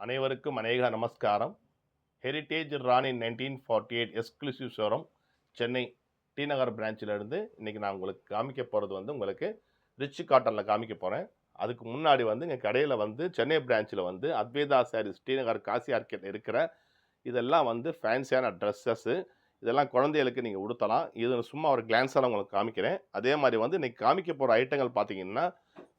அனைவருக்கும் அநேக நமஸ்காரம். ஹெரிட்டேஜ் ராணி 1948 எக்ஸ்க்ளூசிவ் ஷோரூம் சென்னை டி நகர் பிரான்ச்சில் இருந்து இன்றைக்கி நான் உங்களுக்கு காமிக்க போகிறது வந்து உங்களுக்கு ரிச் காட்டனில் காமிக்க போகிறேன். அதுக்கு முன்னாடி வந்து எங்கள் கடையில் வந்து சென்னை பிரான்ச்சில் வந்து அத்வைதா சாரீஸ் டி நகர் காசி ஆர்கெட் இருக்கிற இதெல்லாம் வந்து ஃபேன்சியான ட்ரெஸ்ஸஸ்ஸு, இதெல்லாம் குழந்தைகளுக்கு நீங்கள் உடுத்தலாம். இது சும்மா ஒரு கிளான்ஸாக உங்களுக்கு காமிக்கிறேன். அதே மாதிரி வந்து இன்றைக்கி காமிக்க போகிற ஐட்டங்கள் பார்த்தீங்கன்னா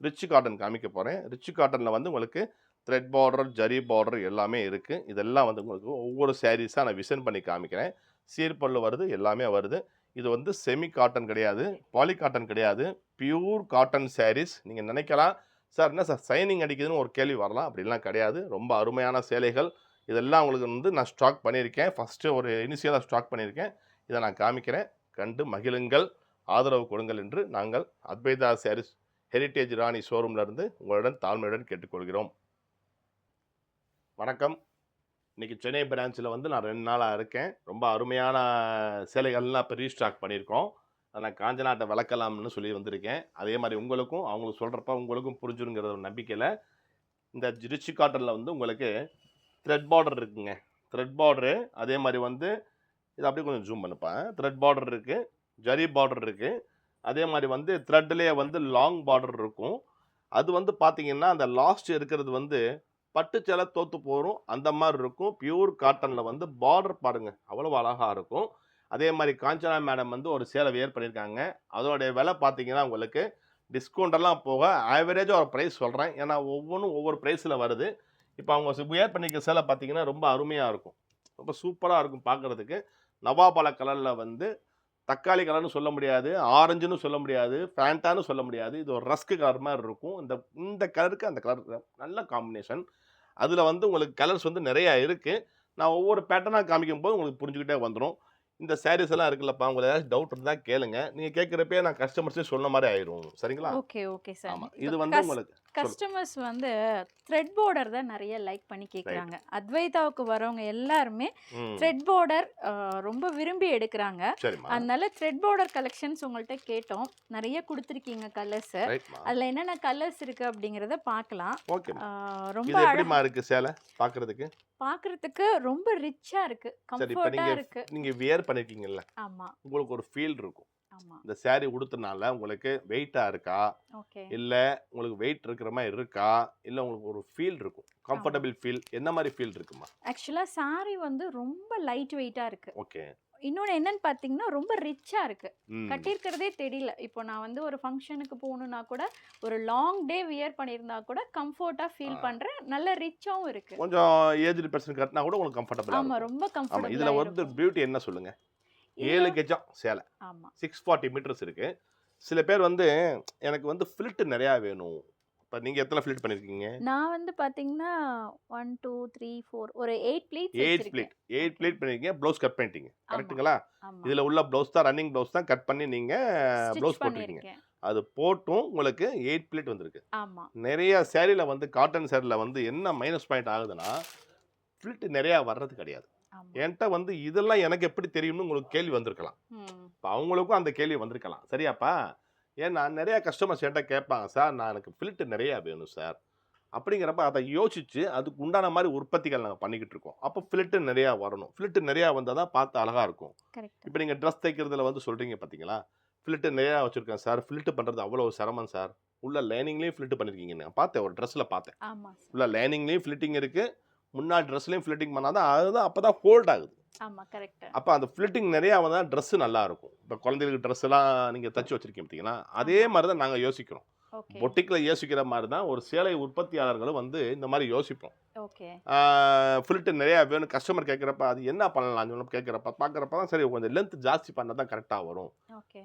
ரிச் காட்டன் காமிக்க போகிறேன். ரிச் காட்டனில் வந்து உங்களுக்கு த்ரெட் பார்டர், ஜரி பார்டர் எல்லாமே இருக்குது. இதெல்லாம் வந்து உங்களுக்கு ஒவ்வொரு சாரீஸாக நான் விசன் பண்ணி காமிக்கிறேன். சீர்பல்லு வருது, எல்லாமே வருது. இது வந்து செமி காட்டன் கிடையாது, பாலி காட்டன் கிடையாது, பியூர் காட்டன் சாரீஸ். நீங்கள் நினைக்கலாம், சார் என்ன சார் சைனிங் அடிக்குதுன்னு ஒரு கேள்வி வரலாம். அப்படிலாம் கிடையாது. ரொம்ப அருமையான சேலைகள். இதெல்லாம் உங்களுக்கு வந்து நான் ஸ்டாக் பண்ணியிருக்கேன். ஃபஸ்ட்டு ஒரு இனிஷியலாக ஸ்டாக் பண்ணியிருக்கேன். இதை நான் காமிக்கிறேன். கண்டு மகிழுங்கள், ஆதரவு கொடுங்கள் என்று நாங்கள் அத்வைதா சாரீஸ் ஹெரிட்டேஜ் ராணி ஷோரூம்லேருந்து உங்களுடன் தாழ்மையுடன் கேட்டுக்கொள்கிறோம். வணக்கம். இன்றைக்கி சென்னை பிரான்ச்சில் வந்து நான் 2 நாளாக இருக்கேன். ரொம்ப அருமையான சேலைகள்லாம் இப்போ ரீஸ்டாக் பண்ணியிருக்கோம். அதை நான் காஞ்ச நாட்டை விளக்கலாம்னு சொல்லி வந்திருக்கேன். அதே மாதிரி உங்களுக்கும் அவங்களுக்கு சொல்கிறப்ப உங்களுக்கும் புரிஞ்சுருங்கிற ஒரு நம்பிக்கையில் இந்த ரிச் காட்டனில் வந்து உங்களுக்கு த்ரெட் பார்டர் இருக்குங்க. த்ரெட் பார்டரு அதே மாதிரி வந்து இது அப்படியே கொஞ்சம் ஜூம் பண்ணுப்பேன். த்ரெட் பார்டர் இருக்குது, ஜரி பார்டர் இருக்குது. அதே மாதிரி வந்து த்ரெட்லேயே வந்து லாங் பார்டர் இருக்கும். அது வந்து பார்த்திங்கன்னா அந்த லாஸ்ட் இருக்கிறது வந்து பட்டு சேலை தோற்று போகிறோம் அந்த மாதிரி இருக்கும். பியூர் காட்டனில் வந்து பார்டர் பாருங்கள் அவ்வளோ அழகாக இருக்கும். அதே மாதிரி காஞ்சனா மேடம் வந்து ஒரு சேலை வியர் பண்ணியிருக்காங்க. அதோடைய விலை பார்த்தீங்கன்னா உங்களுக்கு டிஸ்கவுண்டெல்லாம் போக ஆவரேஜாக ஒரு ப்ரைஸ் சொல்கிறேன். ஏன்னா ஒவ்வொன்றும் ஒவ்வொரு ப்ரைஸில் வருது. இப்போ அவங்க வியர் பண்ணிக்க சேலை பார்த்தீங்கன்னா ரொம்ப அருமையாக இருக்கும், ரொம்ப சூப்பராக இருக்கும் பார்க்குறதுக்கு. நவாபழ கலரில் வந்து தக்காளி கலர்னு சொல்ல முடியாது, ஆரஞ்சுன்னு சொல்ல முடியாது, ஃபேண்டான்னு சொல்ல முடியாது. இது ஒரு ரஸ்க்கு கலர் மாதிரி இருக்கும். இந்த கலருக்கு அந்த கலர் நல்ல காம்பினேஷன். அதில் வந்து உங்களுக்கு கலர்ஸ் வந்து நிறையா இருக்குது. நான் ஒவ்வொரு பேட்டர்னாக காமிக்கும்போது உங்களுக்கு புரிஞ்சுக்கிட்டே வந்துடும். இந்த சாரீஸ் எல்லாம் இருக்குல்லப்பா, உங்களுக்கு ஏதாச்சும் டவுட் இருந்தால் கேளுங்க. நீங்கள் கேட்குறப்பே நான் கஸ்டமர்ஸே சொன்ன மாதிரி ஆயிடும். சரிங்களா? Okay sir. ஆமாம். இது வந்து உங்களுக்கு கஸ்டமர்ஸ் வந்து த்ரெட் பார்டர் தான் நிறைய லைக் பண்ணி கேட்குறாங்க. அத்வைதாவுக்கு வரவங்க எல்லாருமே த்ரெட் பார்டர் ரொம்ப விரும்பி எடுக்கிறாங்க. அதனால த்ரெட் பார்டர் கலெக்ஷன்ஸ் உங்கள்கிட்ட கேட்டோம். நிறைய கொடுத்துருக்கீங்க கலர்ஸ். அதில் என்னென்ன கலர்ஸ் இருக்கு அப்படிங்கிறத பார்க்கலாம். ரொம்ப அழகா இருக்கு சேலை பார்க்கறதுக்கு ரொம்ப ரிச்சா இருக்கு, கம்ஃபர்ட்டா இருக்கு. நீங்க வியர் பண்ணிருக்கீங்கல்ல, ஆமா, உங்களுக்கு ஒரு ஃபீல் இருக்கும். இந்த saree உடுத்துனால உங்களுக்கு வெயிட்டா இருக்கா, இல்ல உங்களுக்கு வெயிட் இருக்கிற மாதிரி இருக்கா, இல்ல உங்களுக்கு ஒரு ஃபீல் இருக்கும், கம்ஃபர்டபிள் ஃபீல், என்ன மாதிரி ஃபீல் இருக்குமா? ஆக்சுவலா saree வந்து ரொம்ப லைட் வெயிட்டா இருக்கு. ஓகே. இன்னொன்று என்னன்னு பார்த்தீங்கன்னா ரொம்ப ரிச்சா இருக்கு, கட்டியிருக்கிறதே தெரியல. இப்போ நான் வந்து ஒரு ஃபங்க்ஷனுக்கு போகணுன்னா கூட ஒரு லாங் டே வியர் பண்ணியிருந்தா கூட கம்ஃபர்ட்டாக ஃபீல் பண்ணுறேன். நல்ல ரிச்சாகவும் இருக்கு. கொஞ்சம் ஏஜ்டு பர்சன் கட்டினா கூட உங்களுக்கு கம்ஃபர்டபுள். ஆமாம், ரொம்ப கம்ஃபர்டபுள். இதில் வந்து பியூட்டி என்ன சொல்லுங்க? 7 கெஜம் சேலை, 640 மீட்டர்ஸ் இருக்கு. சில பேர் வந்து எனக்கு வந்து ஃபில்ட் நிறையா வேணும். இப்போ நீங்கள் எத்தனை ஃபில்ட் பண்ணியிருக்கீங்க? நான் வந்து பார்த்தீங்கன்னா 1 2 3 4 ஒரு 8 ப்ளீட் பண்ணிருக்கீங்க. ப்ளவுஸ் கட் பண்ணிட்டீங்க, கரெக்ட்டுங்களா? இதில் உள்ள ப்ளவுஸ் தான், ரன்னிங் ப்ளவுஸ் தான் கட் பண்ணி நீங்கள் ப்ளவுஸ் போட்டிருக்கீங்க. அது போட்டும் உங்களுக்கு 8 ப்ளீட் வந்திருக்கு. நிறைய சேரீல வந்து காட்டன் சேரீல வந்து என்ன மைனஸ் பாயிண்ட் ஆகுதுன்னா ஃபில்ட் நிறையா வர்றது கிடையாது. என்கிட்ட வந்து இதெல்லாம் எனக்கு எப்படி தெரியும்னு உங்களுக்கு கேள்வி வந்திருக்கலாம். இப்போ அவங்களுக்கும் அந்த கேள்வி வந்திருக்கலாம். சரியாப்பா? ஏன்னா நிறைய கஸ்டமர்ஸ் என்கிட்ட கேட்பாங்க, சார் நான் எனக்கு ஃபில்ட் நிறையா வேணும் சார் அப்படிங்கிறப்ப அதை யோசிச்சு அதுக்கு உண்டான மாதிரி உற்பத்திகள் நாங்கள் பண்ணிக்கிட்டு இருக்கோம். அப்போ ஃபில்ட்டு நிறையா வரணும். ஃபில்ட்டு நிறையா வந்தால் தான் பார்த்து அழகாக இருக்கும். இப்போ நீங்கள் ட்ரெஸ் தைக்கிறதுல வந்து சொல்கிறீங்க பார்த்தீங்களா, ஃபில்ட்டு நிறையா வச்சுருக்கேன் சார், ஃபில்ட்டு பண்ணுறது அவ்வளோ சிரமம் சார். உள்ள லைனிங்லேயும் ஃபில்ட்டு பண்ணியிருக்கீங்க. நான் பார்த்தேன், ஒரு ட்ரெஸ்ஸில் பார்த்தேன். உள்ள லைனிங்லேயும் ஃபில்ட்டிங் இருக்குது, முன்னாடி ட்ரெஸ்லையும் ஃபில்ட்டிங் பண்ணாதான் அதுதான் அப்போ தான் ஹோல்ட் ஆகுது. அப்போ அந்த ஃபில்ட்டிங் நிறையா வந்தால் ட்ரெஸ்ஸு நல்லா இருக்கும். இப்போ குழந்தைகளுக்கு ட்ரெஸ் எல்லாம் நீங்கள் தச்சு வச்சிருக்கீங்க பார்த்தீங்கன்னா, அதே மாதிரி தான் நாங்கள் யோசிக்கிறோம். பொட்டிக்கில் யோசிக்கிற மாதிரி தான் ஒரு சேலை உற்பத்தியாளர்களும் வந்து இந்த மாதிரி யோசிப்போம். ஃபில்ட்டு நிறையா வேணும் கஸ்டமர் கேட்குறப்ப அது என்ன பண்ணலாம் கேட்குறப்ப பார்க்குறப்ப தான் சரி கொஞ்சம் லென்த் ஜாஸ்தி பண்ணால் தான் கரெக்டாக வரும்.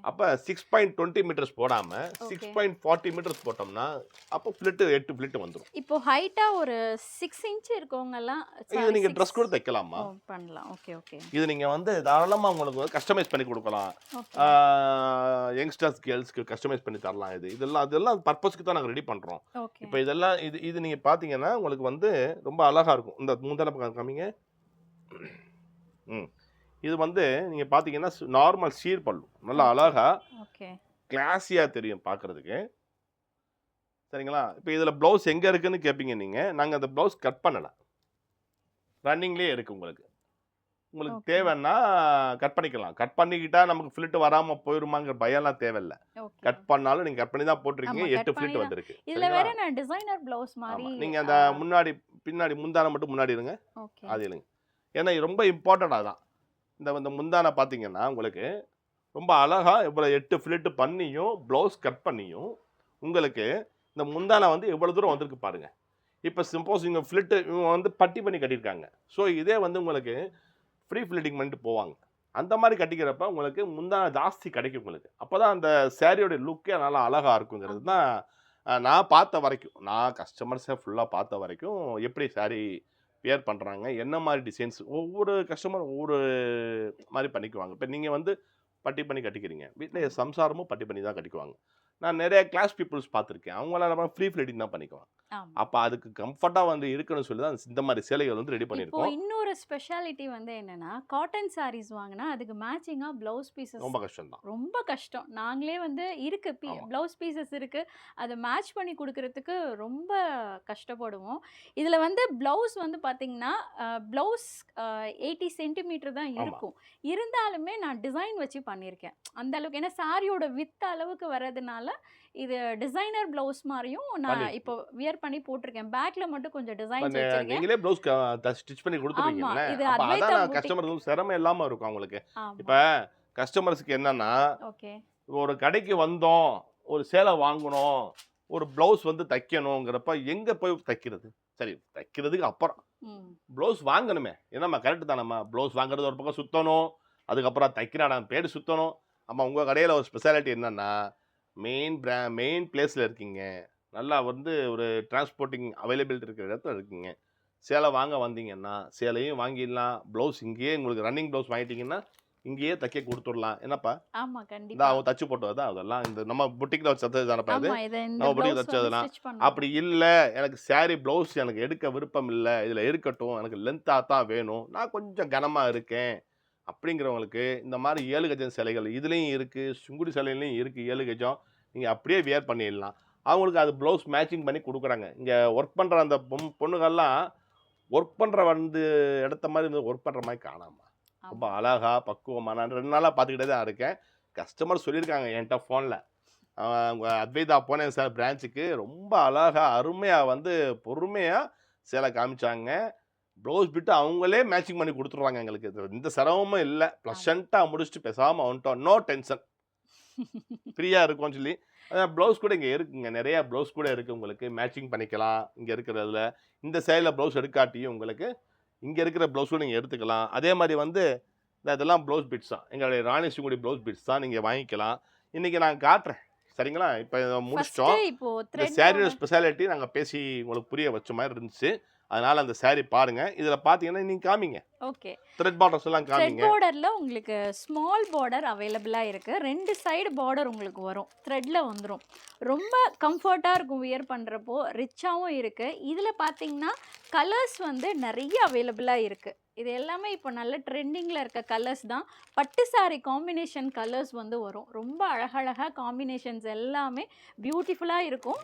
அப்போ 6.20 மீட்டர்ஸ் போடாமல் 6.40 மீட்டர்ஸ் போட்டோம்னா அப்போ ஃபில்ட்டு 8 ஃபில்ட்டு வந்துடும். இப்போ ஹைட்டாக ஒரு 6 இன்ச் இருக்கவங்கலாம் இது நீங்கள் ட்ரெஸ் கூட தைக்கலாமா? பண்ணலாம். இது நீங்கள் வந்து தாராளமாக உங்களுக்கு வந்து கஸ்டமைஸ் பண்ணி கொடுக்கலாம். யங்ஸ்டர்ஸ் கேர்ள்ஸ்க்கு கஸ்டமைஸ் பண்ணி தரலாம். இதெல்லாம் பர்பஸ்க்கு தான் நாங்கள் ரெடி பண்ணுறோம். இப்போ இதெல்லாம் இது நீங்கள் பார்த்தீங்கன்னா உங்களுக்கு வந்து ரொம்ப அழகாக இருக்கும். இந்த முந்தலை காமிங்க. இது வந்து நீங்கள் பார்த்தீங்கன்னா நார்மல் சீர் பல்லு, நல்லா அழகாக கிளாஸியாக தெரியும் பார்க்குறதுக்கு. சரிங்களா? இப்போ இதில் ப்ளவுஸ் எங்கே இருக்குன்னு கேட்பீங்க நீங்கள். நாங்கள் அந்த ப்ளவுஸ் கட் பண்ணலை. ரன்னிங்லேயே இருக்குது உங்களுக்கு. உங்களுக்கு தேவைன்னா கட் பண்ணிக்கலாம். கட் பண்ணிக்கிட்டா நமக்கு ஃபில்ட் வராமல் போயிருமாங்கிற பயம்லாம் தேவையில்லை. கட் பண்ணாலும் நீங்கள் கட் பண்ணி தான் போட்டிருக்கீங்க. 8 ஃபில்ட் வந்திருக்கு. இதில் வேற நான் டிசைனர் ப்ளவுஸ் மாதிரி நீங்கள் அந்த முன்னாடி பின்னாடி முந்தானை மட்டும் முன்னாடி இருங்க. அது இல்லைங்க. ஏன்னா ரொம்ப இம்பார்ட்டன்ட் அதான். இந்த முந்தானை பார்த்தீங்கன்னா உங்களுக்கு ரொம்ப அழகாக இவ்வளோ 8 ஃபில்ட் பண்ணியும் ப்ளவுஸ் கட் பண்ணியும் உங்களுக்கு இந்த முந்தானை வந்து எவ்வளோ தூரம் வந்திருக்கு பாருங்கள். இப்போ சப்போஸ் இங்கே ஃபில்ட்டு இவங்க வந்து பட்டி பண்ணி கட்டியிருக்காங்க. ஸோ இதே வந்து உங்களுக்கு ஃப்ரீ ஃபில்டிங் பண்ணிட்டு போவாங்க. அந்த மாதிரி கட்டிக்கிறப்ப உங்களுக்கு முந்தானை ஜாஸ்தி கிடைக்கும் உங்களுக்கு. அப்போ தான் அந்த சேரீயோடைய லுக்கே நல்லா அழகாக இருக்குங்கிறது தான் நான் பார்த்த வரைக்கும். நான் கஸ்டமர்ஸை ஃபுல்லாக பார்த்த வரைக்கும் எப்படி சாரீ வியர் பண்ணுறாங்க, என்ன மாதிரி டிசைன்ஸ் ஒவ்வொரு கஸ்டமர் ஒவ்வொரு மாதிரி பண்ணிக்குவாங்க. இப்போ நீங்கள் வந்து பட்டி பண்ணி கட்டிக்கிறீங்க. வீட்டில் சம்சாரமும் பட்டி பண்ணி தான் கட்டிக்குவாங்க. நான் நிறைய கிளாஸ் பீப்புள்ஸ் பார்த்துருக்கேன். அவங்களாம் நம்ம ஃப்ரீ ஃபில்டிங் தான் பண்ணிக்குவாங்க. அப்போ அதுக்கு கம்ஃபர்ட்டாக வந்து இருக்கணும்னு சொல்லி தான் இந்த மாதிரி சேலைகள் வந்து ரெடி பண்ணியிருக்கோம். இன்னொரு ஸ்பெஷாலிட்டி வந்து என்னன்னா, காட்டன் சாரீஸ் வாங்கினா அதுக்கு மேட்சிங்காக ப்ளவுஸ் பீசஸ் ரொம்ப கஷ்டம் தான். ரொம்ப கஷ்டம். நாங்களே வந்து இருக்கு ப்ளவுஸ் பீசஸ் இருக்குது, அதை மேட்ச் பண்ணி கொடுக்கறதுக்கு ரொம்ப கஷ்டப்படுவோம். இதில் வந்து ப்ளவுஸ் வந்து பார்த்தீங்கன்னா ப்ளவுஸ் 80 சென்டிமீட்டர் தான் இருக்கும். இருந்தாலுமே நான் டிசைன் வச்சு பண்ணியிருக்கேன் அந்த அளவுக்கு. ஏன்னா சாரியோட வித் அளவுக்கு வர்றதுனால இது டிசைனர் ப்ளவுஸ் மாதிரியும் நான் இப்போ வியர் பண்ணி போட்டிருக்கேன். பேக்ல மட்டும் கொஞ்சம் டிசைன்ஸ் வச்சிருக்கேன். நீங்களே ப்ளவுஸ் ஸ்டிட்ச் பண்ணி கொடுத்துருவீங்கல்ல. அப்ப அதான் கஸ்டமருக்கு சிரமம் இல்லாம இருக்கும் அவங்களுக்கு. இப்போ கஸ்டமர்ஸ்க்கு என்னன்னா, ஒரு கடைக்கு வந்தோம், ஒரு சேலை வாங்கணும், ஒரு ப்ளவுஸ் வந்து தைக்கணுங்கிறப்ப எங்க போய் தைக்கிறது? சரி, தைக்கிறதுக்கு அப்புறம் ப்ளவுஸ் வாங்கணுமே. என்னம்மா கரெக்டு தானம்மா? ப்ளவுஸ் வாங்குறது ஒரு பக்கம் சுற்றணும், அதுக்கப்புறம் தைக்கிறான பேர் சுற்றணும். ஆமாம், உங்கள் கடையில் ஒரு ஸ்பெஷாலிட்டி என்னன்னா, மெயின் பிளேஸில் இருக்கீங்க, நல்லா வந்து ஒரு டிரான்ஸ்போர்ட்டிங் அவைலபிலிட்டி இருக்கிற இடத்துல இருக்கீங்க. சேலை வாங்க வந்தீங்கன்னா சேலையும் வாங்கிடலாம், ப்ளவுஸ் இங்கேயே உங்களுக்கு ரன்னிங் ப்ளவுஸ் வாங்கிட்டீங்கன்னா இங்கேயே தைக்க கொடுத்துடலாம். என்னப்பா? ஆமாம், கண்டிப்பாக. அவங்க தச்சு போட்டது தான் அதெல்லாம். இந்த நம்ம புட்டிக்கில் வச்சு தச்சது தானப்பா இது, நம்ம புட்டிக்கு தச்சதுலாம். அப்படி இல்லை, எனக்கு சாரீ ப்ளவுஸ் எனக்கு எடுக்க விருப்பம் இல்லை, இதில் இருக்கட்டும், எனக்கு லென்த்தாக தான் வேணும், நான் கொஞ்சம் கனமாக இருக்கேன் அப்படிங்கிறவங்களுக்கு இந்த மாதிரி 7 கஜம் சிலைகள் இதுலேயும் இருக்குது, சுங்குடி சிலையிலையும் இருக்குது 7 கஜம். நீங்கள் அப்படியே வியர் பண்ணிடலாம். அவங்களுக்கு அது ப்ளவுஸ் மேட்சிங் பண்ணி கொடுக்குறாங்க. இங்கே ஒர்க் பண்ணுற அந்த பொண்ணுகள்லாம் ஒர்க் பண்ணுற வந்து இடத்த மாதிரி ஒர்க் பண்ணுற மாதிரி காணாமல் ரொம்ப அழகாக பக்குவமாக. நான் 2 நாளாக பார்த்துக்கிட்டே தான் இருக்கேன். கஸ்டமர் சொல்லியிருக்காங்க என்கிட்ட ஃபோனில், அவங்க அத்வைதா போனேன் சார் பிரான்ச்சுக்கு, ரொம்ப அழகாக அருமையாக வந்து பொறுமையாக சேலை காமிச்சாங்க. ப்ளவுஸ் பிட்டு அவங்களே மேட்சிங் பண்ணி கொடுத்துருவாங்க. எங்களுக்கு இந்த சிரமமும் இல்லை, ப்ளசண்ட்டாக முடிச்சுட்டு பேசாமல் வந்துட்டோம், நோ டென்ஷன், ஃப்ரீயாக இருக்கும்னு சொல்லி. அதான் ப்ளவுஸ் கூட இங்கே இருக்குங்க, நிறையா ப்ளவுஸ் கூட இருக்குது, உங்களுக்கு மேட்சிங் பண்ணிக்கலாம். இங்கே இருக்கிறதுல இந்த சைடில் ப்ளவுஸ் எடுக்காட்டியும் உங்களுக்கு இங்கே இருக்கிற ப்ளவுஸும் நீங்கள் எடுத்துக்கலாம். அதே மாதிரி வந்து இதெல்லாம் ப்ளவுஸ் பிட்ஸ் தான், எங்களுடைய ராணி சுங்குடி ப்ளவுஸ் பிட்ஸ் தான், நீங்கள் வாங்கிக்கலாம். இன்றைக்கி நான் காட்டுறேன், சரிங்களா? இப்போ முடிச்சிட்டோம். இந்த சாரியோட ஸ்பெஷாலிட்டி நாங்கள் பேசி உங்களுக்கு புரிய வச்ச மாதிரி இருந்துச்சு. அதனால அந்த சாரி பாருங்க. இதுல பாத்தீங்கன்னா நீங்க காமிங்க. ஓகே. த்ரெட் பார்டர்ஸ் எல்லாம் காமிங்க. த்ரெட் பார்டர்ல உங்களுக்கு ஸ்மால் பார்டர் அவேலபிளா இருக்கு. 2 சைடு பார்டர் உங்களுக்கு வரும். த்ரெட்ல வந்துரும். ரொம்ப கம்ஃபர்ட்டா இருக்கும் வியர் பண்றப்போ. ரிச்சாவும் இருக்கு. இதுல பாத்தீங்கன்னா கலர்ஸ் வந்து நிறைய அவேலபிளா இருக்கு. இது எல்லாமே இப்போ நல்ல ட்ரெண்டிங்கில் இருக்க கலர்ஸ் தான். பட்டு சாரி காம்பினேஷன் கலர்ஸ் வந்து வரும். ரொம்ப அழகழகாக காம்பினேஷன்ஸ் எல்லாமே பியூட்டிஃபுல்லாக இருக்கும்.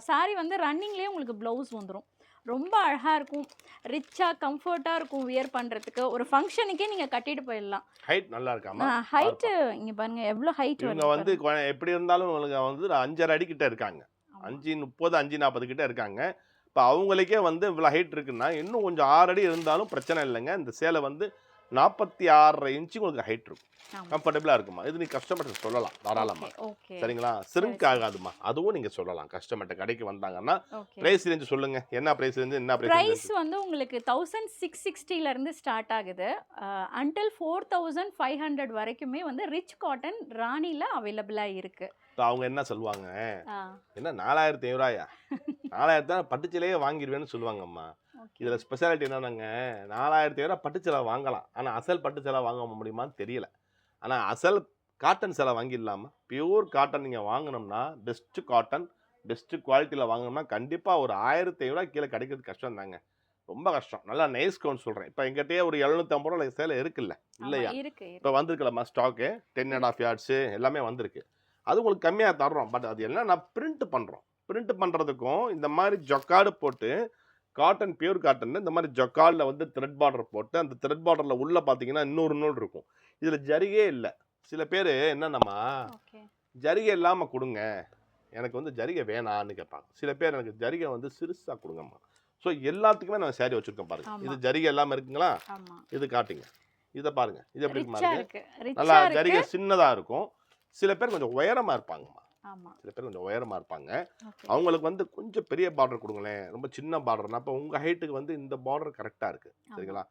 சாரி வந்து ரன்னிங்லேயே உங்களுக்கு ப்ளவுஸ் வந்துடும். ரொம்ப அழகாக இருக்கும், ரிச்சாக கம்ஃபர்ட்டாக இருக்கும் வியர் பண்ணுறதுக்கு. ஒரு ஃபங்க்ஷனுக்கே நீங்கள் கட்டிட்டு போயிடலாம். ஹைட் நல்லா இருக்காமா? ஹைட்டு இங்கே பாருங்கள் எவ்வளோ ஹைட் இவங்க வந்து எப்படி இருந்தாலும் உங்களுக்கு வந்து 5.5 அடி கிட்ட இருக்காங்க. 5.30 5.40 கிட்ட இருக்காங்க. இப்போ அவங்களுக்கே வந்து இவ்வளோ ஹைட் இருக்குன்னா இன்னும் கொஞ்சம் 6 அடி இருந்தாலும் பிரச்சனை இல்லைங்க. இந்த சேலை வந்து 46.5 இன்ச்சு உங்களுக்கு ஹைட் இருக்கும், கம்ஃபர்டபுளாக இருக்குமா. இது நீங்கள் கஸ்டமர்கிட்ட சொல்லலாம் தாராளமாக, சரிங்களா? சிரிங்க் ஆகாதுமா, அதுவும் நீங்கள் சொல்லலாம் கஸ்டமர்கிட்ட. கடைக்கு வந்தாங்கன்னா ப்ரைஸ் ரேஞ்சு சொல்லுங்க, என்ன ப்ரைஸ் ரேஞ்சு, என்ன ப்ரைஸ் வந்து உங்களுக்கு 1660 ஸ்டார்ட் ஆகுது அன்டில் 4500 வரைக்குமே வந்து ரிச் காட்டன் ராணியில் அவைலபிளாக இருக்கு. அவங்க என்ன சொல்லுவாங்க, என்ன 4500 4000 தான் பட்டுச்சிலையே வாங்கிடுவேன்னு சொல்லுவாங்கம்மா. இதில் ஸ்பெஷாலிட்டி என்னன்னாங்க, 4500 பட்டுச்சேலை வாங்கலாம், ஆனால் அசல் பட்டுச்சேலை வாங்க முடியுமான்னு தெரியல. ஆனால் அசல் காட்டன் சேலை வாங்கிடலாமா? பியூர் காட்டன் நீங்கள் வாங்கினோம்னா, பெஸ்ட்டு காட்டன் பெஸ்ட்டு குவாலிட்டியில் வாங்கினோம்னா கண்டிப்பாக ஒரு 1500 கீழே கிடைக்கிறது கஷ்டம் தாங்க, ரொம்ப கஷ்டம். நல்லா நைஸ் கவுண்ட் சொல்கிறேன். இப்போ எங்கிட்டே ஒரு 750 ரூபா சேலை இருக்குல்ல, இல்லையா? இப்போ வந்திருக்கலாமா ஸ்டாக்கு 10.5 yards எல்லாமே வந்திருக்கு. அது உங்களுக்கு கம்மியாக தர்றோம். பட் அது எல்லாம் நான் பிரிண்ட் பண்ணுறோம். பிரிண்ட் பண்ணுறதுக்கும் இந்த மாதிரி ஜொக்காடு போட்டு காட்டன் பியூர் காட்டன் இந்த மாதிரி ஜக்காலில் வந்து த்ரெட் பார்டர் போட்டு அந்த த்ரெட் பார்டரில் உள்ளே பார்த்தீங்கன்னா இன்னொரு நூல் இருக்கும். இதில் ஜரிகே இல்லை. சில பேர் என்னென்னம்மா ஜரிகை இல்லாமல் கொடுங்க, எனக்கு வந்து ஜரிகை வேணான்னு கேட்பாங்க. சில பேர் எனக்கு ஜரிகை வந்து சிறுசாக கொடுங்கம்மா. ஸோ எல்லாத்துக்குமே நான் சேரீ வச்சுருக்கேன் பாருங்க. இது ஜரிகை இல்லாமல் இருக்குங்களா? இது காட்டுங்க. இதை பாருங்க, இது எப்படி இருக்கு? நல்லா ஜரிகை சின்னதாக இருக்கும். சில பேர் கொஞ்சம் உயரமாக இருப்பாங்கம்மா. சில பேர் கொஞ்சம் உயரமாக இருப்பாங்க. அவங்களுக்கு வந்து கொஞ்சம் பெரிய பார்டர் கொடுங்களேன். ரொம்ப சின்ன பார்டர்னா அப்போ உங்கள் ஹைட்டுக்கு வந்து இந்த பார்டர் கரெக்டாக இருக்குது. சரிங்களா?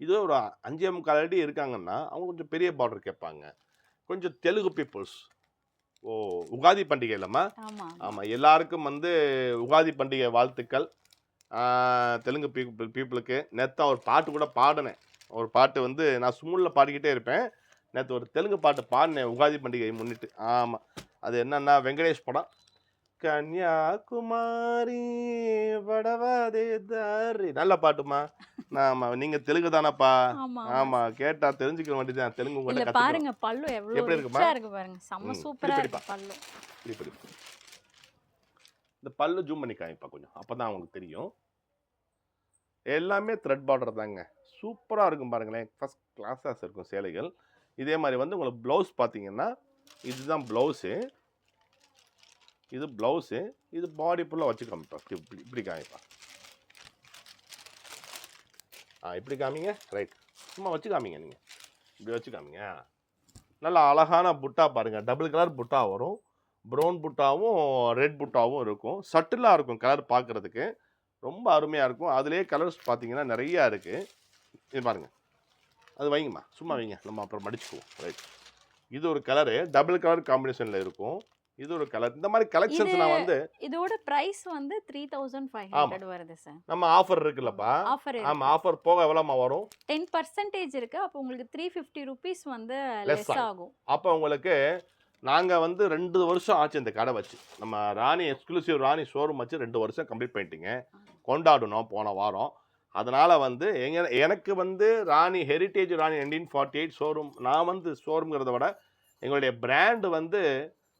இது ஒரு 5.25 அடி இருக்காங்கன்னா அவங்க கொஞ்சம் பெரிய பார்டர் கேட்பாங்க. கொஞ்சம் தெலுங்கு பீப்புள்ஸ், உகாதி பண்டிகை இல்லைம்மா? ஆமாம், எல்லாருக்கும் வந்து உகாதி பண்டிகை வாழ்த்துக்கள். தெலுங்கு பீப்புளுக்கு நேற்று ஒரு பாட்டு கூட பாடினேன். ஒரு பாட்டு வந்து நான் ஸ்மூலில் பாடிக்கிட்டே இருப்பேன். நேற்று ஒரு தெலுங்கு பாட்டு பாடினேன் உகாதி பண்டிகையை முன்னிட்டு. ஆமாம், அது என்னன்னா வெங்கடேஷ் படம். கன்னியாகுமாரி வடவாதே தாரி. நல்ல பாட்டுமா. ஆமாம், நீங்கள் தெலுங்கு தானப்பா? ஆமாம், கேட்டா தெரிஞ்சுக்க வேண்டியதான். தெலுங்கு உங்கள்கிட்ட பாருங்க. பல்லு எப்படி இருக்குமா? இருக்கு பாருங்க, செம்ம சூப்பரா இருக்கு பல்லு. இப்படி இந்த பல்லு ஜூம் பண்ணி காமிப்பா கொஞ்சம், அப்பதான் உங்களுக்கு தெரியும். எல்லாமே த்ரெட் பார்டர் தாங்க. சூப்பராக இருக்கும் பாருங்களேன். ஃபர்ஸ்ட் கிளாஸாக இருக்கும் சேலைகள். இதே மாதிரி வந்து உங்களுக்கு ப்ளவுஸ் பார்த்தீங்கன்னா இதுதான் ப்ளவுஸு. இது ப்ளவுஸு. இது பாடி ஃபுல்லாக வச்சு காமிப்பா. இப்படி காமிப்பா. இப்படி காமிங்க. ரைட், சும்மா வச்சு காமிங்க. நீங்கள் இப்படி வச்சு காமிங்க. நல்லா அழகான புட்டா பாருங்கள். டபுள் கலர் புட்டா வரும். ப்ரௌன் புட்டாவும் ரெட் புட்டாவும் இருக்கும். சட்டிலாக இருக்கும் கலர் பார்க்குறதுக்கு. ரொம்ப அருமையாக இருக்கும். அதுலேயே கலர்ஸ் பார்த்தீங்கன்னா நிறையா இருக்குது. இது பாருங்கள். அது வைங்கம்மா, சும்மா வைங்க, நம்ம அப்புறம் மடிச்சுக்குவோம். ரைட், இது ஒரு கலரு டபுள் கலர் காம்பினேஷனில் இருக்கும். இது ஒரு கலர். இந்த மாதிரி கலெக்ஷன்ஸ் நான் வந்து இதோட பிரைஸ் வந்து 3500 வருது சார். நம்ம ஆஃபர் இருக்குல்லப்பா? ஆமா, ஆஃபர் போக எவ்வளவுமா வரும்? 10% இருக்கு. அப்போ உங்களுக்கு 350 ரூபீஸ் வந்து லெஸ் ஆகும். அப்போ உங்களுக்கு நாங்க வந்து 2 வருஷம் ஆச்சு இந்த கடை வச்சு. நம்ம ராணி எக்ஸ்க்ளூசிவ் ராணி ஷோரூம் வச்சு 2 வருஷம் கம்ப்ளீட் பண்ணிட்டீங்க. கொண்டாடணும் போன வாரம். அதனால வந்து எனக்கு வந்து ராணி ஹெரிட்டேஜ் ராணி 1948 ஷோரூம். நான் வந்து ஷோரூம்ங்கிறத விட எங்களுடைய பிராண்டு வந்து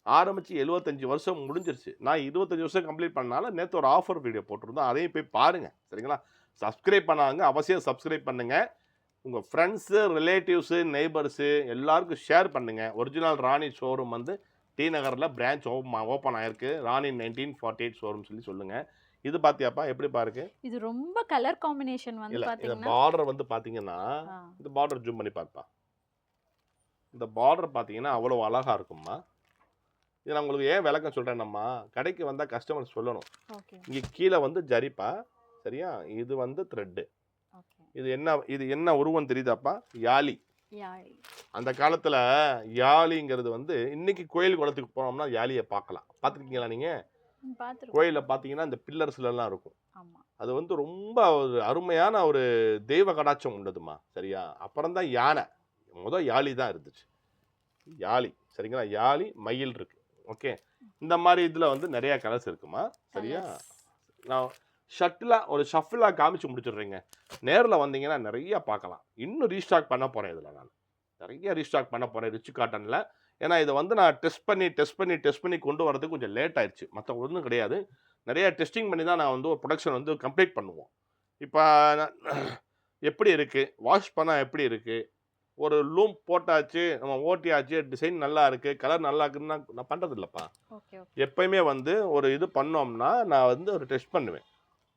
ஆரம்பித்து 75 வருஷம் முடிஞ்சிருச்சு. நான் 25 வருஷம் கம்ப்ளீட் பண்ணனால நேற்று ஒரு ஆஃபர் வீடியோ போட்டிருந்தோம். அதையும் போய் பாருங்கள். சரிங்களா? சப்ஸ்கிரைப் பண்ணாங்க, அவசியம் சப்ஸ்கிரைப் பண்ணுங்கள். உங்கள் ஃப்ரெண்ட்ஸு, ரிலேட்டிவ்ஸு, நெய்பர்ஸு எல்லாருக்கும் ஷேர் பண்ணுங்கள். ஒரிஜினல் ராணி ஷோரூம் வந்து டி நகரில் பிரான்ச் ஓப்பன் ஆயிருக்கு. ராணி 1948 ஷோரூம் சொல்லுங்கள். இது பார்த்தியாப்பா எப்படி பாருக்கு? இது ரொம்ப கலர் காம்பினேஷன் வந்து பார்த்தீங்கன்னா பார்டர் வந்து பார்த்தீங்கன்னா இந்த பார்டர் ஜூம் பண்ணி பார்ப்பா. இந்த பார்டர் பார்த்தீங்கன்னா அவ்வளோ அழகாக இருக்கும்மா. இது நான் உங்களுக்கு ஏன் விளக்கம் சொல்கிறேன்னம்மா, கடைக்கு வந்தால் கஸ்டமர் சொல்லணும். இங்கே கீழே வந்து ஜரிப்பா, சரியா? இது வந்து த்ரெட்டு. இது என்ன உருவம் தெரியுதாப்பா? யாழி. அந்த காலத்தில் யாழிங்கிறது வந்து இன்னைக்கு கோயில் குளத்துக்கு போனோம்னா யாழியை பார்க்கலாம். பார்த்துருக்கீங்களா நீங்கள்? கோயிலில் பார்த்தீங்கன்னா இந்த பில்லர்ஸ்லாம் இருக்கும். அது வந்து ரொம்ப ஒரு அருமையான ஒரு தெய்வ கடாட்சம் உண்டதுமா. சரியா? அப்புறம் தான் யானை. யாழி தான் இருந்துச்சு. யாழி, சரிங்களா? யாழி, மயில் இருக்கு. ஓகே, இந்த மாதிரி இதில் வந்து நிறையா கலர்ஸ் இருக்குமா. சரியா? நான் ஒரு ஷஃபிலாக காமிச்சு முடிச்சிடுறேங்க. நேரில் வந்தீங்கன்னா நிறையா பார்க்கலாம். இன்னும் ரீஸ்டாக் பண்ண போகிறேன். இதில் நான் நிறைய ரீஸ்டாக் பண்ண போகிறேன் ரிச் காட்டனில். ஏன்னா இதை வந்து நான் டெஸ்ட் பண்ணி கொண்டு வரதுக்கு கொஞ்சம் லேட் ஆயிடுச்சு. மற்ற ஒன்றும் கிடையாது. நிறைய டெஸ்டிங் பண்ணி தான் நான் வந்து ஒரு ப்ரொடக்ஷன் வந்து கம்ப்ளீட் பண்ணுவோம். இப்போ எப்படி இருக்குது, வாஷ் பண்ணால் எப்படி இருக்குது, ஒரு லூம் போட்டாச்சு, நம்ம ஓட்டியாச்சு, டிசைன் நல்லா இருக்குது, கலர் நல்லா இருக்குதுன்னா நான் பண்ணுறது இல்லைப்பா. எப்பயுமே வந்து ஒரு இது பண்ணோம்னா நான் வந்து ஒரு டெஸ்ட் பண்ணுவேன்.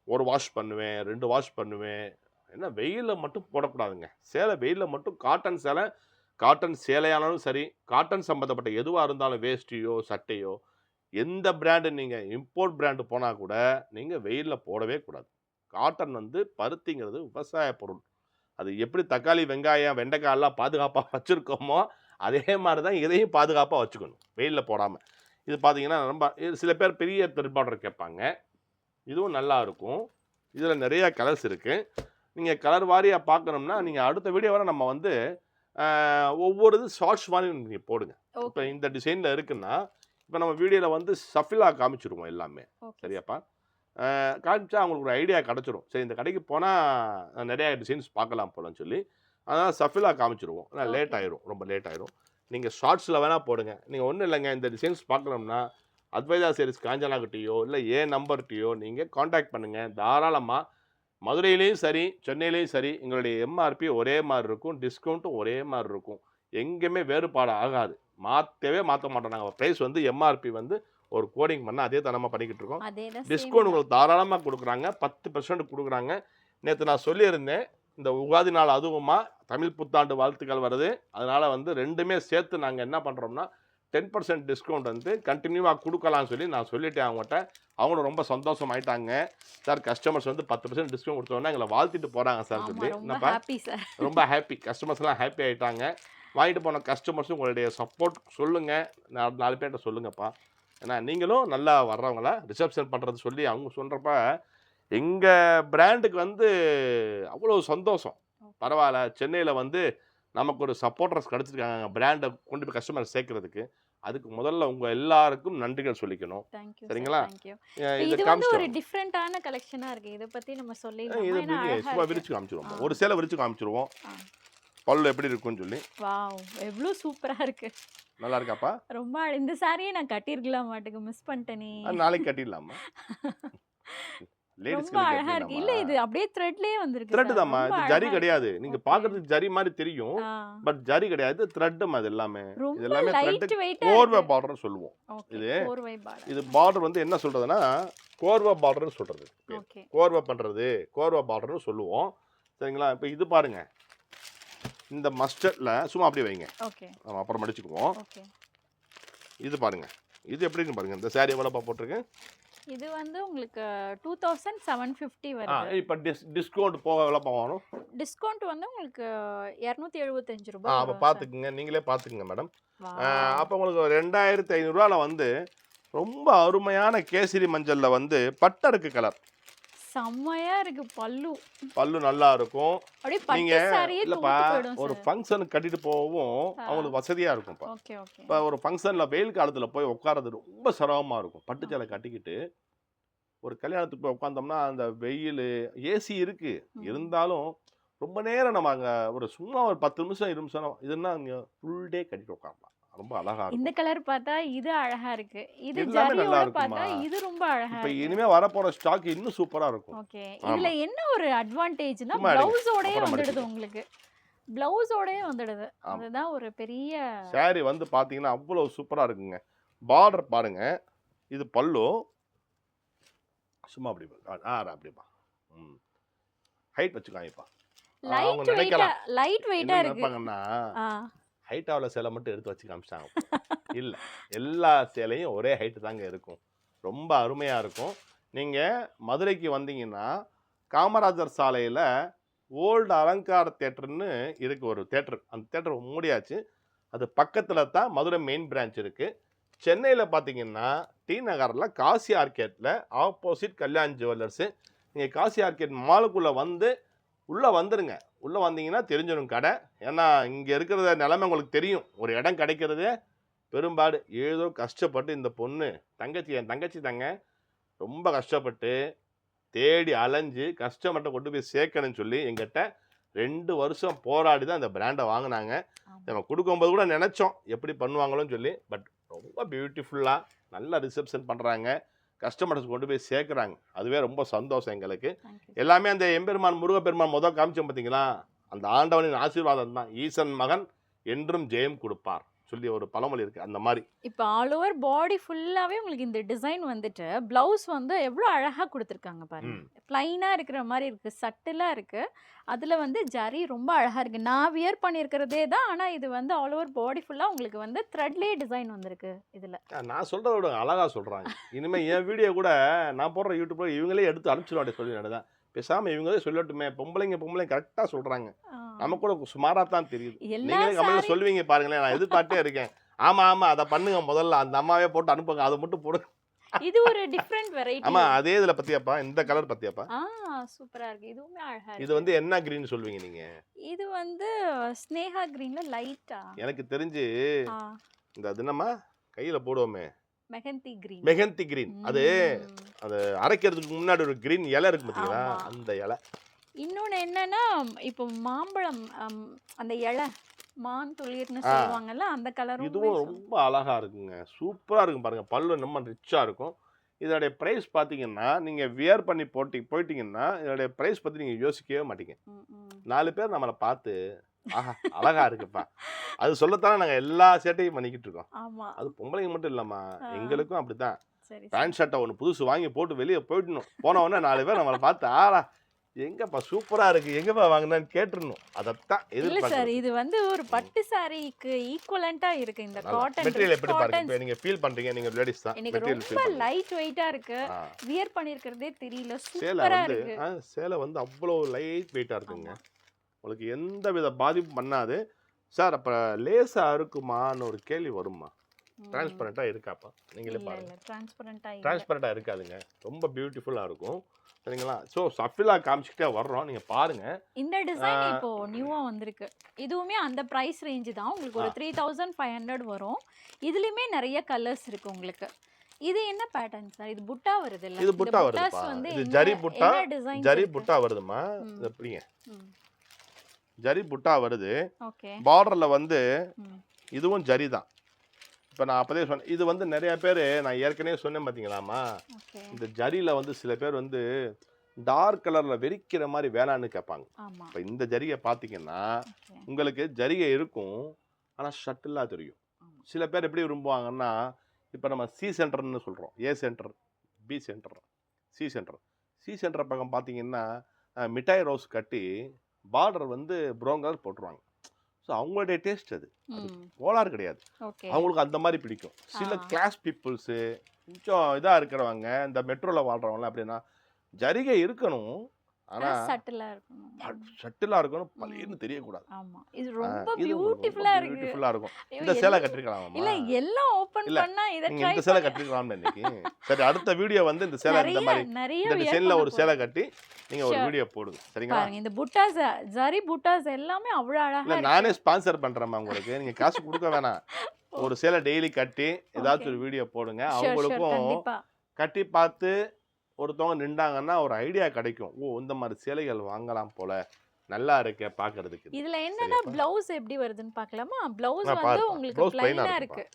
ஒரு வாஷ் பண்ணுவேன், 2 வாஷ் பண்ணுவேன். ஏன்னா வெயிலில் மட்டும் போடக்கூடாதுங்க. சேலை வெயிலில் மட்டும் காட்டன் சேலையானாலும் சரி, காட்டன் சம்மந்தப்பட்ட எதுவாக இருந்தாலும் வேஷ்டியோ சட்டையோ எந்த பிராண்டு, நீங்கள் இம்போர்ட் பிராண்டு போனால் கூட நீங்கள் வெயிலில் போடவே கூடாது. காட்டன் வந்து பருத்திங்கிறது விவசாய பொருள். அது எப்படி தக்காளி, வெங்காயம், வெண்டைக்காயெல்லாம் பாதுகாப்பாக வச்சுருக்கோமோ அதே மாதிரி தான் இதையும் பாதுகாப்பாக வச்சுக்கணும், வெயிலில் போடாமல். இது பார்த்தீங்கன்னா ரொம்ப சில பேர் பெரிய த்ரெட் பார்டர் கேட்பாங்க. இதுவும் நல்லா இருக்கும். இதில் நிறையா கலர்ஸ் இருக்குது. நீங்கள் கலர் வாரியாக பார்க்கணும்னா நீங்கள் அடுத்த வீடியோவரை நம்ம வந்து ஒவ்வொரு இது ஷார்ட்ஸ் மாதிரி நீங்கள் போடுங்க. இப்போ இந்த டிசைனில் இருக்குன்னா இப்போ நம்ம வீடியோவில் வந்து சஃபிலாக காமிச்சிருவோம் எல்லாமே. சரியாப்பா? காமிச்சா அவங்களுக்கு ஒரு ஐடியா கிடச்சிரும். சரி, இந்த கடைக்கு போனால் நிறையா டிசைன்ஸ் பார்க்கலாம் போலன்னு சொல்லி அதனால் சஃபிலாக காமிச்சிருவோம். ஆனால் லேட் ஆயிரும், ரொம்ப லேட் ஆயிரும். நீங்கள் ஷார்ட்ஸில் வேணால் போடுங்க. நீங்கள் ஒன்றும் இல்லைங்க, இந்த டிசைன்ஸ் பார்க்கணும்னா அத்வைதா சேரீஸ் காஞ்சனாகிட்டையோ இல்லை நம்பர்கிட்டையோ நீங்கள் காண்டாக்ட் பண்ணுங்கள். தாராளமாக மதுரையிலையும் சரி சென்னையிலையும் சரி எங்களுடைய எம்ஆர்பி ஒரே மாதிரி இருக்கும், டிஸ்கவுண்ட்டும் ஒரே மாதிரி இருக்கும். எங்கேயுமே வேறுபாடு ஆகாது, மாற்ற மாட்டோம். நாங்கள் ப்ரைஸ் வந்து எம்ஆர்பி வந்து ஒரு கோடிங் பண்ணால் அதே தனமாக பண்ணிக்கிட்டு இருக்கோம். டிஸ்கவுண்ட் உங்களுக்கு தாராளமாக கொடுக்குறாங்க, 10% கொடுக்குறாங்க. நேற்று நான் சொல்லியிருந்தேன், இந்த உகாதி நாள் அதுவுமா தமிழ் புத்தாண்டு வாழ்த்துக்கள் வருது. அதனால் வந்து ரெண்டுமே சேர்த்து நாங்கள் என்ன பண்ணுறோம்னா 10% டிஸ்கவுண்ட் வந்து கண்டினியூவாக கொடுக்கலாம்னு சொல்லி நான் சொல்லிட்டேன் அவங்ககிட்ட. அவங்களும் ரொம்ப சந்தோஷம் ஆயிட்டாங்க. சார் கஸ்டமர்ஸ் வந்து 10% டிஸ்கவுண்ட் கொடுத்தோன்னா எங்களை வாழ்த்திட்டு போகிறாங்க சார் சொல்லி. என்னப்பா ரொம்ப ஹாப்பி, கஸ்டமர்ஸ்லாம் ஹாப்பி ஆகிட்டாங்க. வாங்கிட்டு போன கஸ்டமர்ஸும் உங்களுடைய சப்போர்ட் சொல்லுங்கள், 4 பேர்கிட்ட சொல்லுங்கப்பா. ஏன்னா நீங்களும் நல்லா வர்றவங்களா ரிசப்ஷன் பண்ணுறது சொல்லி அவங்க சொல்கிறப்ப எங்கள் பிராண்டுக்கு வந்து அவ்வளோ சந்தோஷம். பரவாயில்ல, சென்னையில் வந்து நமக்கு ஒரு சப்போர்ட்டர்ஸ் கிடச்சிருக்காங்க பிராண்டை கொண்டு போய் கஸ்டமர் சேர்க்கறதுக்கு. அதுக்கு முதல்ல உங்கள் எல்லாருக்கும் நன்றிகள் சொல்லிக்கணும். சரிங்களா? இது வந்து ஒரு டிஃப்ரெண்டான கலெக்ஷனாக இருக்குது. இதை பற்றி நம்ம இது சும்மா விரிச்சு காமிச்சிருவோம், ஒரு சேலை விரிச்சு காமிச்சிருவோம் பல்லு எப்படி இருக்குன்னு சொல்லி. வாவ், எவ்வளோ சூப்பராக இருக்கு. நல்லா இருக்காப்பா? ரொம்ப இந்த சாரியை நான் கட்டியிருக்கலாம் மாட்டுக்கு, மிஸ் பண்ணிட்டேனே. நாளைக்கு கட்டிடலாமா? ரொம்ப அழகா இருக்கு. இல்ல இது அப்படியே த்ரெட்லயே வந்திருக்கு. த்ரெட் தான்மா, இது ஜரி கிடையாது. நீங்க பாக்குறதுக்கு ஜரி மாதிரி தெரியும், பட் ஜரி கிடையாது, த்ரெட். அது எல்லாமே இது எல்லாமே த்ரெட். கோர்வா பார்டர் சொல்லுவோம். இது பார்டர் வந்து என்ன சொல்றதுன்னா கோர்வா பார்டர்னு சொல்றது. கோர்வா பண்றது கோர்வா பார்டர்னு சொல்லுவோம். சரிங்களா? இப்போ இது பாருங்க, இந்த மஸ்டர்ட்ல சும்மா அப்படியே வைங்க, நம்ம அப்புறம் மடிச்சுக்குவோம். இது பாருங்க, இது எப்படின்னு பாருங்க. இந்த சாரி எவ்வளோப்பா போட்டிருக்கு? இது வந்து உங்களுக்கு 2750 வருது. இப்போ டிஸ்கவுண்ட் போக எவ்வளோ வரும்? டிஸ்கவுண்ட் வந்து உங்களுக்கு 275 ரூபாய். அப்போ பார்த்துக்குங்க, நீங்களே பார்த்துக்குங்க மேடம். அப்போ உங்களுக்கு 2500 ரூபாயில் வந்து ரொம்ப அருமையான கேசரி மஞ்சளில் வந்து பட்டருக்கு கலர் செம்மையா இருக்கு. பல்லு நல்லா இருக்கும். நீங்க இல்லப்பா ஒரு ஃபங்க்ஷனுக்கு கட்டிட்டு போகவும் அவங்களுக்கு வசதியா இருக்கும். இப்போ ஒரு ஃபங்க்ஷன்ல வெயில் காலத்துல போய் உட்கார்றது ரொம்ப சிரமமா இருக்கும். பட்டு சேலை கட்டிக்கிட்டு ஒரு கல்யாணத்துக்கு போய் உட்காந்தோம்னா அந்த வெயில், ஏசி இருக்கு இருந்தாலும் ரொம்ப நேரம் நம்ம அங்க ஒரு சும்மா ஒரு 10 நிமிஷம் 20 நிமிஷம் இதுன்னா அங்க ஃபுல் டே கட்டிட்டு உட்காரலாம். ரொம்ப அழகா இருக்கும். இந்த கலர் பார்த்தா இது அழகா இருக்கு, இது ஜரியோட பார்த்தா இது ரொம்ப அழகா இருக்கு. இப்போ இனிமே வர போற ஸ்டாக் இன்னும் சூப்பரா இருக்கும். ஓகே, இதுல என்ன ஒரு அட்வான்டேஜ்னா ப்ளவுஸோடயே வந்துடுது. உங்களுக்கு ப்ளவுஸோடயே வந்துடுது. அதுதான் ஒரு பெரிய சாரி வந்து பாத்தீங்கன்னா அவ்வளவு சூப்பரா இருக்குங்க. பார்டர் பாருங்க, இது பல்லு சும்மா அப்படி அப்படிப்பா. ஹைட் வச்சுக்காங்கப்பா. லைட் வெயிட்டா இருக்குன்னா ஹைட்டாவில் சேலை மட்டும் எடுத்து வச்சு காமிச்சிட்டாங்க. இல்லை, எல்லா சேலையும் ஒரே ஹைட்டு தாங்க இருக்கும். ரொம்ப அருமையாக இருக்கும். நீங்கள் மதுரைக்கு வந்தீங்கன்னா காமராஜர் சாலையில் ஓல்டு அலங்கார தேட்டர்னு இருக்குது ஒரு தேட்டர். அந்த தேட்டர் மூடியாச்சு. அது பக்கத்தில் தான் மதுரை மெயின் பிரான்ச் இருக்குது. சென்னையில் பார்த்தீங்கன்னா டி நகரில் காசி ஆர்கேட்டில் ஆப்போசிட் கல்யாண் ஜுவல்லர்ஸு. நீங்கள் காசி ஆர்கேட் மாலுக்குள்ளே வந்து உள்ளே வந்துடுங்க. உள்ளே வந்தீங்கன்னா தெரிஞ்சிடும் கடை. ஏன்னா இங்கே இருக்கிற நிலைமை உங்களுக்கு தெரியும். ஒரு இடம் கிடைக்கிறதே பெரும்பாடு. ஏதோ கஷ்டப்பட்டு இந்த பொண்ணு என் தங்கச்சி தாங்க, ரொம்ப கஷ்டப்பட்டு தேடி அலைஞ்சு கஸ்டமர்கிட்ட கொண்டு போய் சேர்க்கணும்னு சொல்லி எங்கிட்ட 2 வருஷம் போராடி தான் இந்த பிராண்டை வாங்கினாங்க. நம்ம கொடுக்கும்போது கூட நினச்சோம் எப்படி பண்ணுவாங்களோன்னு சொல்லி. பட் ரொம்ப பியூட்டிஃபுல்லாக நல்லா ரிசப்ஷன் பண்ணுறாங்க, கஸ்டமர்ஸ் கொண்டு போய் சேர்க்குறாங்க. அதுவே ரொம்ப சந்தோஷம் எங்களுக்கு. எல்லாமே அந்த எம்பெருமான் முருகப்பெருமான் முதல் காமிச்சோம் பார்த்தீங்களா, அந்த ஆண்டவனின் ஆசீர்வாதம் தான். ஈசன் மகன் என்றும் ஜெயம் கொடுப்பார் சொல்லி ஒரு பழமொழி இருக்குது. அந்த மாதிரி இப்போ ஆல் ஓவர் பாடி ஃபுல்லாகவே உங்களுக்கு இந்த டிசைன் வந்துட்டு ப்ளவுஸ் வந்து எவ்வளோ அழகாக கொடுத்துருக்காங்க பாருங்க. ப்ளைனாக இருக்கிற மாதிரி இருக்குது, சட்டிலாக இருக்குது. அதில் வந்து ஜரி ரொம்ப அழகாக இருக்குது. நான் வியர் பண்ணியிருக்கிறதே தான், ஆனால் இது வந்து ஆல் ஓவர் பாடி ஃபுல்லாக உங்களுக்கு வந்து த்ரெட்லேயே டிசைன் வந்திருக்கு. இதில் நான் சொல்கிறத விட அழகாக சொல்கிறாங்க. இனிமேல் என் வீடியோ கூட நான் போடுற யூடியூப்பில் இவங்களே எடுத்து அனுப்பிச்சிடுவாங்க சொல்லி நடந்தேன். பேசாமல் இவங்களே சொல்லட்டுமே, பொம்பளைங்க கரெக்டாக சொல்கிறாங்க. நமக்கு கூட சுமாராக தான் தெரியுது. நீங்களே கமெண்ட்ல சொல்லுவீங்க பாருங்களேன், நான் எதிர்பார்த்தே இருக்கேன். ஆமாம் அதை பண்ணுங்க, முதல்ல அந்த அம்மாவே போட்டு அனுப்புங்க, அதை மட்டும் போடுங்க. இது ஒரு டிஃபரண்ட் வெரைட்டி. ஆமா, அதே இதுல பத்தியாப்பா, இந்த கலர் பத்தியாப்பா. சூப்பரா இருக்கு. இதுவுமே அழகா இருக்கு. இது வந்து என்ன கிரீன் சொல்வீங்க நீங்க? இது வந்து ஸ்னேகா கிரீன்ல லைட்டா. எனக்கு தெரிஞ்சு இந்த தினமா கையில போடுவோமே மெகந்தி கிரீன். அது அரைக்கிறதுக்கு முன்னாடி ஒரு கிரீன் இலை இருக்கு பாத்தீங்களா, அந்த இலை. இன்னொன்னு என்னன்னா, இப்போ மாம்பழம் அந்த இலை மான் துளிர்னு சொல்லுவாங்கல்ல, அந்த கலரும் இதுவும் ரொம்ப அழகா இருக்குங்க. சூப்பரா இருக்கும் பாருங்க. பல்லு நம்ம ரிச்சா இருக்கும். இதோடைய ப்ரைஸ் பார்த்தீங்கன்னா நீங்கள் வியர் பண்ணி போயிட்டீங்கன்னா இதோடைய ப்ரைஸ் பற்றி நீங்கள் யோசிக்கவே மாட்டீங்க. 4 பேர் நம்மளை பார்த்து ஆஹா அழகா இருக்குப்பா அது சொல்லத்தானே நாங்கள் எல்லா சேட்டையும் பண்ணிக்கிட்டு இருக்கோம். அது பொம்பளைங்க மட்டும் இல்லைம்மா, எங்களுக்கும் அப்படித்தான். பேண்ட் ஷர்ட்டை ஒன்று புதுசு வாங்கி போட்டு வெளியே போயிடணும், போனவொடனே 4 பேர் நம்மளை பார்த்து ஆளா எங்கப்பா சூப்பரா இருக்கு எங்கப்பா வாங்கினான்னு கேட்டுறணும். அதைத்தான் எதிர்பார்க்கறேன். இது வந்து ஒரு பட்டு சாரிக்கு ஈக்குவலண்டா இருக்கு. இந்த காட்டன் மெட்டீரியல் எப்படி பாருங்க, இப்போ நீங்க ஃபீல் பண்றீங்க, நீங்க லேடிஸ் தான். எனக்கு ரொம்ப லைட் வெயிட்டா இருக்கு, வியர் பண்ணிருக்கிறதே தெரியல, சூப்பரா இருக்கு. சேலை வந்து அவ்வளவு லைட் வெயிட்டா இருக்குங்க, உங்களுக்கு எந்த வித பாதிப்பும் பண்ணாது. சார் அப்ப லேசா இருக்குமான்னு ஒரு கேள்வி வருமா? டிரான்ஸ்பரண்டா இருக்காப்பா? நீங்களே பாருங்க, டிரான்ஸ்பரண்டா இருக்காதுங்க, ரொம்ப பியூட்டிஃபுல்லா இருக்கும். சரிங்களா? ஸோ சஃபிலா காமிச்சிக்கிட்டே வர்றோம், நீங்கள் பாருங்க. இந்த டிசைன் இப்போ நியூவாக வந்திருக்கு, இதுவுமே அந்த ப்ரைஸ் ரேஞ்சு தான், உங்களுக்கு ஒரு 3500 வரும். இதுலேயுமே நிறைய கலர்ஸ் இருக்கு உங்களுக்கு. இது என்ன பேட்டர்ன் சார்? இது புட்டா வருது இல்ல? இது புட்டா வருதுப்பா, இது ஜரி புட்டா, ஜரி புட்டா வருதுமா. இது எப்படிங்க ஜரி புட்டா வருது, பார்டர்ல வந்து இதுவும் ஜரி தான். இப்போ நான் அப்போதே சொன்னேன், இது வந்து நிறைய பேர் நான் ஏற்கனவே சொன்னேன் பார்த்தீங்களாமா, இந்த ஜரியில் வந்து சில பேர் வந்து டார்க் கலரில் வெறிக்கிற மாதிரி வேணான்னு கேட்பாங்க. இப்போ இந்த ஜரிகை பார்த்தீங்கன்னா உங்களுக்கு ஜரிகை இருக்கும், ஆனால் ஷட்டிலாக தெரியும். சில பேர் எப்படி விரும்புவாங்கன்னா, இப்போ நம்ம சி சென்டர்னு சொல்கிறோம், A centre, B centre, C centre. C centre பக்கம் பார்த்தீங்கன்னா மிட்டாய் ரோஸ் கட்டி பார்டர் வந்து ப்ரௌன் கலர் போட்டுருவாங்க. ஸோ அவங்களுடைய டேஸ்ட் அது கோளாறு கிடையாது, அவங்களுக்கு அந்த மாதிரி பிடிக்கும். சில கிளாஸ் பீப்புள்ஸு கொஞ்சம் இதாக இருக்கிறவங்க, இந்த மெட்ரோவில் வாழ்கிறவங்களாம் அப்படின்னா ஜரிகை இருக்கணும், ஆனால் ஷட்டிலாக இருக்கணும், பளிர்னு தெரியக்கூடாது. இது ரொம்ப பியூட்டிஃபுல்லா இருக்கும். இந்த சேலை கட்டிருக்கலாம் இல்ல, எல்லாம் ஓபன் பண்ணா இத ட்ரை இந்த சேலை கட்டிருக்கலாம் இன்னைக்கு. சரி, அடுத்த வீடியோ வந்து இந்த சேலை இந்த மாதிரி இந்த டிசைன்ல ஒரு சேலை கட்டி நீங்க ஒரு வீடியோ போடுங்க, சரிங்களா? பாருங்க இந்த புட்டாஸ், ஜரி புட்டாஸ் எல்லாமே அவ்வளவு அழகா இருக்கு. நானே ஸ்பான்சர் பண்றேன் உங்களுக்கு, நீங்க காசு கொடுக்க வேணாம். ஒரு சேலை டெய்லி கட்டி ஏதாச்சும் ஒரு வீடியோ போடுங்க, அவங்களுக்கும் கட்டி பார்த்து ஒருத்தவங்க நின்றாங்கன்னா ஒரு ஐடியா கிடைக்கும். ஓ, இந்த மாதிரி சேலைகள் வாங்கலாம் போல, நல்லா இருக்கே பாக்குறதுக்கு. இதுல என்னன்னா ப்ளவுஸ் எப்படி வருதுன்னு பார்க்கலாமா? ப்ளவுஸ் வந்து உங்களுக்கு ப்ளைனா இருக்கு.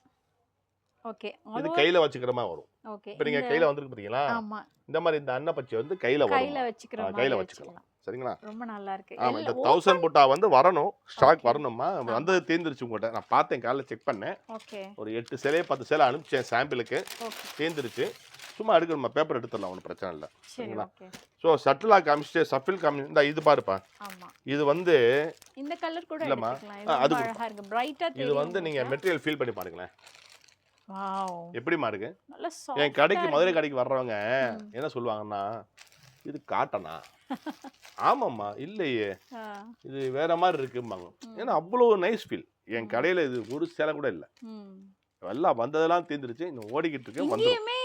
ஓகே, இது கையில வச்சுக்கிற மாதிரி வரும். ஓகே, இப்போ நீங்க கையில வந்திருக்கு பாத்தீங்களா? ஆமா, இந்த மாதிரி இந்த அன்னப்பச்சி வந்து கையில வரும், கையில வச்சுக்கிற மாதிரி கையில வச்சுக்கலாம், சரிங்களா? ரொம்ப நல்லா இருக்கு. ஆமா, இந்த 1000 புட்டா வந்து வரணும், ஸ்டாக் வரணுமா? வந்து தீந்துருச்சு உங்கள்கிட்ட, நான் பார்த்தேன், காலைல செக் பண்ணேன். ஓகே, ஒரு 8 சேலை 10 சேலை அனுப்பிச்சேன் சாம்பிளுக்கு, தீந்துருச்சு. சும்மா எடுக்கணுமா, பேப்பர் எடுத்துடலாம், ஒன்றும் பிரச்சனை இல்லை, சரிங்களா? ஸோ ஷட்டிலா காமிச்சிட்டு சஃபில் இந்த இது பாருப்பா, இது வந்து இந்த கலர் கூட இல்லைம்மா, அது அழகா இருக்கு, பிரைட்டா தெரியும். இது வந்து நீங்க மெட்டீரியல் ஃபீல் பண்ணி பாருங்களேன், வாவ் எப்படிமா இருக்கு. நல்ல என் கடைக்கு, மதுரை கடைக்கு வர்றவங்க என்ன சொல்லுவாங்கன்னா, இது காட்டனா? ஆமாம்மா, இல்லையே இது வேற மாதிரி இருக்கும்பாங்க. ஏன்னா அவ்வளோ நைஸ் ஃபீல். என் கடையில இது ஒரு சேலை கூட இல்லை, எல்லாம் வந்ததெல்லாம் தீர்ந்துருச்சு, இன்னும் ஓடிக்கிட்டு இருக்கு. இங்கேயுமே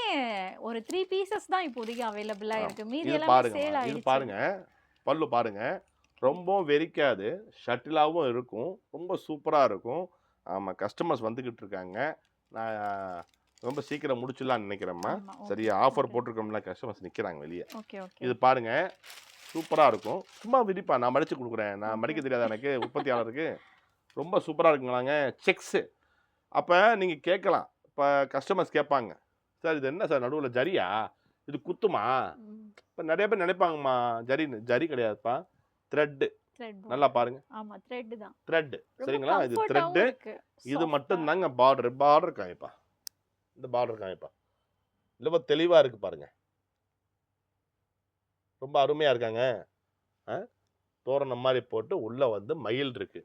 ஒரு 3 பீசஸ் தான் இப்போதைக்கு அவைலபிளா இருக்கு, மீதி எல்லாம் சேல் ஆயிடுச்சு. இது பாருங்க, பல்லு பாருங்க, ரொம்ப வெறிக்காது, ஷட்டிலாவும் இருக்கும், ரொம்ப சூப்பரா இருக்கும். ஆமா, கஸ்டமர்ஸ் வந்துகிட்டு இருக்காங்க, நான் ரொம்ப சீக்கிரம் முடிச்சிடலாம்னு நினைக்கிறேம்மா. சரியா, ஆஃபர் போட்டிருக்கோம்ல, கஸ்டமர்ஸ் நிற்கிறாங்க வெளியே. இது பாருங்க, சூப்பராக இருக்கும். சும்மா விரிப்பா, நான் மடித்து கொடுக்குறேன், நான் மடிக்க தெரியாத எனக்கு, உற்பத்தியாளருக்கு. ரொம்ப சூப்பராக இருக்குங்களாங்க, செக்ஸு. அப்போ நீங்கள் கேட்கலாம், இப்போ கஸ்டமர்ஸ் கேட்பாங்க, சார் இது என்ன சார் நடுவில் ஜரியா, இது குத்துமா? இப்போ நிறைய பேர் நினைப்பாங்கம்மா, ஜரி கிடையாதுப்பா, த்ரெட்டு. நல்லா பாருங்க, ஆமா த்ரெட் தான், த்ரெட், சரிங்களா? இது த்ரெட்டு, இது மட்டும் தாங்க பார்டர் காமிப்பா, இந்த பார்டர் காமிப்பா, ரொம்ப தெளிவா இருக்கு பாருங்க, ரொம்ப அருமையா இருக்காங்க. தோரணம் மாதிரி போட்டு உள்ள வந்து மயில் இருக்கு,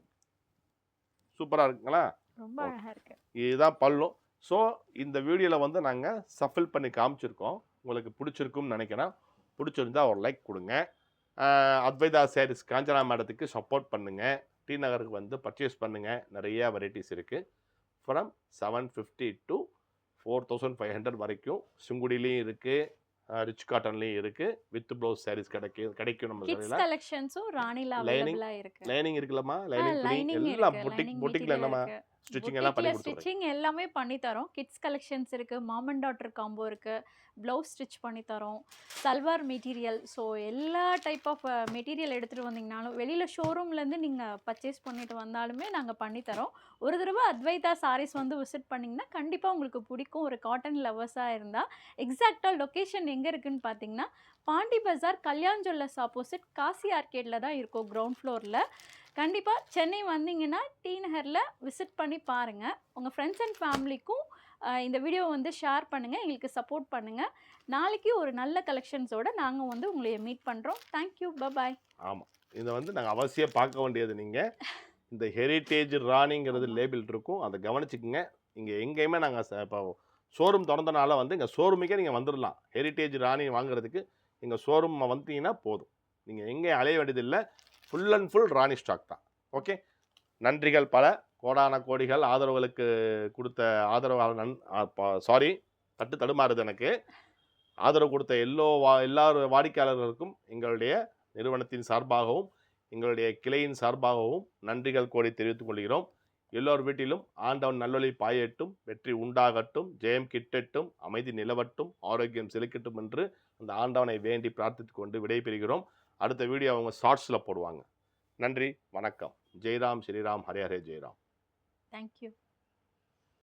சூப்பரா இருக்குங்களா? ரொம்ப அழகா இருக்கு. இதுதான் பல்லும். ஸோ இந்த வீடியோவில் வந்து நாங்கள் சஃபில் பண்ணி காமிச்சிருக்கோம், உங்களுக்கு பிடிச்சிருக்கும்னு நினைக்கிறேன். பிடிச்சிருந்தா ஒரு லைக் கொடுங்க. அத்வைதா சாரீஸ் காஞ்சனா மேடத்துக்கு சப்போர்ட் பண்ணுங்கள். டி நகருக்கு வந்து பர்ச்சேஸ் பண்ணுங்கள், நிறைய வெரைட்டிஸ் இருக்குது. ஃப்ரம் 750 to 4500 வரைக்கும் சிங்குடிலையும் இருக்குது, ரிச் காட்டன்லேயும் இருக்குது, வித் ப்ளவுஸ் சாரீஸ் கிடைக்கும். நம்ம கிட்ஸ் கலெக்ஷன்ஸும் ராணில அவைலபிளா இருக்கு. லைனிங் இருக்குல்லம்மா, லைனிங் எல்லாம் பொட்டிக்கில் என்னம்மா ஸ்டிச்சிங் எல்லாம் பண்ணி கொடுத்துருங்க. ஸ்டிச்சிங் எல்லாமே பண்ணி தரோம். கிட்ஸ் கலெக்ஷன்ஸ் இருக்கு, மாம் அண்ட் டாட்டர் காம்போ இருக்கு, ப்ளவுஸ் ஸ்டிச் பண்ணி தரோம், சல்வார் மெட்டீரியல். ஸோ எல்லா டைப் ஆஃப் மெட்டீரியல் எடுத்துகிட்டு வந்தீங்கனாலும், வெளியில் ஷோரூம்லேருந்து நீங்கள் பர்ச்சேஸ் பண்ணிட்டு வந்தாலுமே நாங்கள் பண்ணி தரோம். ஒரு தடவை அத்வைதா சாரீஸ் வந்து விசிட் பண்ணிங்கன்னா கண்டிப்பாக உங்களுக்கு பிடிக்கும். ஒரு காட்டன் லவர்ஸாக இருந்தால் எக்ஸாக்டாக லொக்கேஷன் எங்கே இருக்குதுன்னு பார்த்தீங்கன்னா, பாண்டி பஜார் கல்யாண் ஜுவல்லர்ஸ் ஆப்போசிட் காசி ஆர்கேடில் தான் இருக்கும், கிரவுண்ட் ஃப்ளோரில். கண்டிப்பாக சென்னை வந்தீங்கன்னா டி நகரில் விசிட் பண்ணி பாருங்கள். உங்கள் ஃப்ரெண்ட்ஸ் அண்ட் ஃபேமிலிக்கும் இந்த வீடியோ வந்து ஷேர் பண்ணுங்கள், எங்களுக்கு சப்போர்ட் பண்ணுங்கள். நாளைக்கு ஒரு நல்ல கலெக்ஷன்ஸோடு நாங்கள் வந்து உங்களை மீட் பண்ணுறோம். Thank you, bye bye. ஆமாம், இதை வந்து நாங்கள் அவசியம் பார்க்க வேண்டியது. நீங்கள் இந்த ஹெரிட்டேஜ் ராணிங்கிறது லேபிள் இருக்கும், அதை கவனிச்சுக்குங்க. இங்கே எங்கேயுமே நாங்கள் இப்போ ஷோரூம் திறந்தனால வந்து எங்கள் ஷோரூமுக்கே நீங்கள் வந்துடலாம். ஹெரிட்டேஜ் ராணி வாங்குறதுக்கு எங்கள் ஷோரூம் வந்தீங்கன்னா போதும், நீங்கள் எங்கேயும் அலைய வேண்டியதில்லை. ஃபுல் அண்ட் ஃபுல் ராணி ஸ்டாக் தான். ஓகே, நன்றிகள் பல. கோடான கோடிகள் ஆதரவுகளுக்கு கொடுத்த ஆதரவு தடுமாறுது எனக்கு. ஆதரவு கொடுத்த எல்லாரும் வாடிக்கையாளர்களுக்கும் எங்களுடைய நிறுவனத்தின் சார்பாகவும் எங்களுடைய கிளையின் சார்பாகவும் நன்றிகள் கோடி தெரிவித்துக் கொள்கிறோம். எல்லோர் வீட்டிலும் ஆண்டவன் நல்லொளி பாயட்டும், வெற்றி உண்டாகட்டும், ஜெயம் கிட்டட்டும், அமைதி நிலவட்டும், ஆரோக்கியம் செலுக்கட்டும் என்று அந்த ஆண்டவனை வேண்டி பிரார்த்தித்து கொண்டு விடைபெறுகிறோம். அடுத்த வீடியோ அவங்க ஷார்ட்ஸில் போடுவாங்க. நன்றி, வணக்கம். ஜெய்ராம், ஸ்ரீராம், ஹரே ஹரே, ஜெய்ராம். தேங்க்யூ.